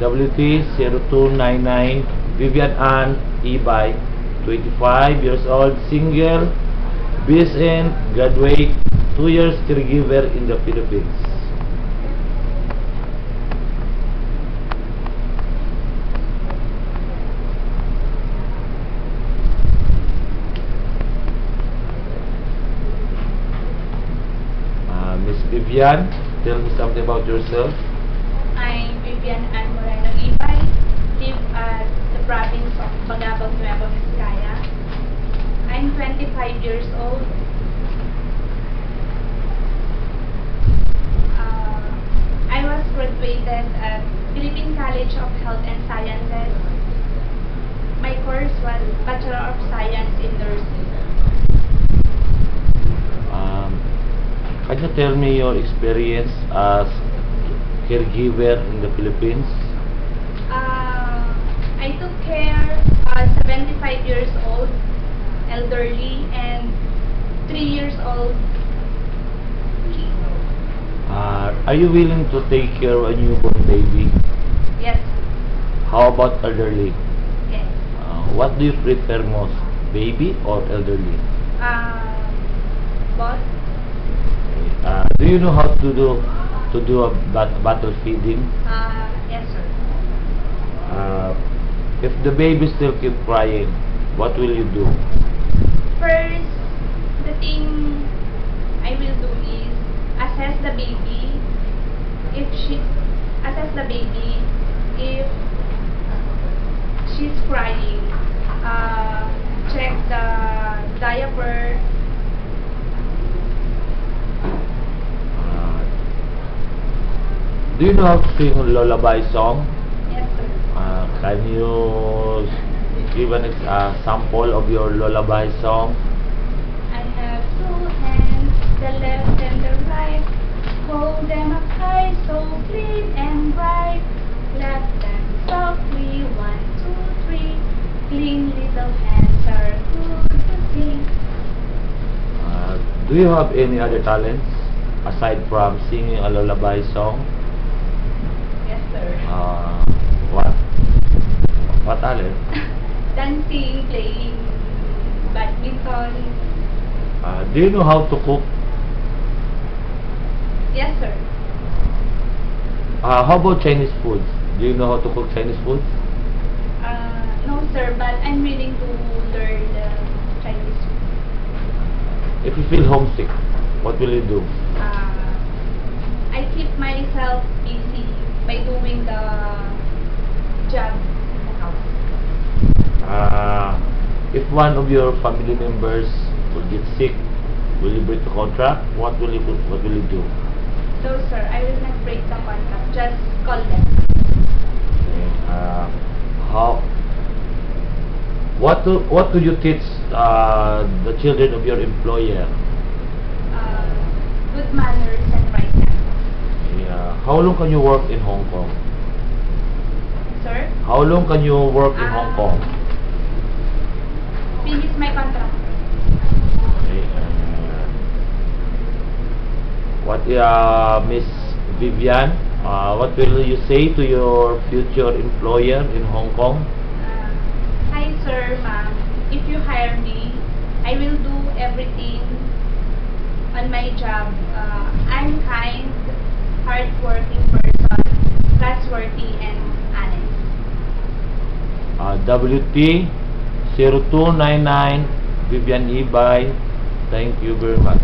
WT0299 Vivian Ann Ibay, 25 years old, single, BSN, graduate, 2 years caregiver in the Philippines. Miss Vivian, tell me something about yourself. I'm Vivian Ann Moreno Ibay, live at the province of Bagabag, Nueva Vizcaya. I'm 25 years old. I was graduated at Philippine College of Health and Sciences. My course was Bachelor of Science in Nursing. Can you tell me your experience as caregiver in the Philippines? I took care 75 years old, elderly, and 3 years old. Are you willing to take care of a newborn baby? Yes. How about elderly? Yes. What do you prefer most, baby or elderly? Both. Do you know how to do a bottle feeding? Yes, sir. If the baby still keep crying, what will you do? First, the thing I will do is assess the baby. If she's crying, check the diaper. Do you know how to sing a lullaby song? Yes, sir. Can you give a sample of your lullaby song? I have 2 hands, the left and the right. Hold them up high, so clean and bright. Clap them softly, 1, 2, 3. Clean little hands are good to see. Do you have any other talents aside from singing a lullaby song? Yes, sir. What talent? Dancing, playing badminton. Do you know how to cook? Yes, sir. How about Chinese foods? Do you know how to cook Chinese foods? No, sir, but I'm willing to learn Chinese food. If you feel homesick, what will you do? I keep myself busy by doing the job in the house. If one of your family members will get sick, will you break the contract? What will you do? No, sir, I will not break the contract. Just call them. Okay. What do you teach the children of your employer? Good manners and right hand. How long can you work in Hong Kong? Sir? How long can you work in Hong Kong? Finish my contract. Okay. Miss Vivian, what will you say to your future employer in Hong Kong? Hi, sir, ma'am. If you hire me, I will do everything on my job. I'm kind, hardworking person, trustworthy, and honest. WT0299 Vivian Ibay, thank you very much.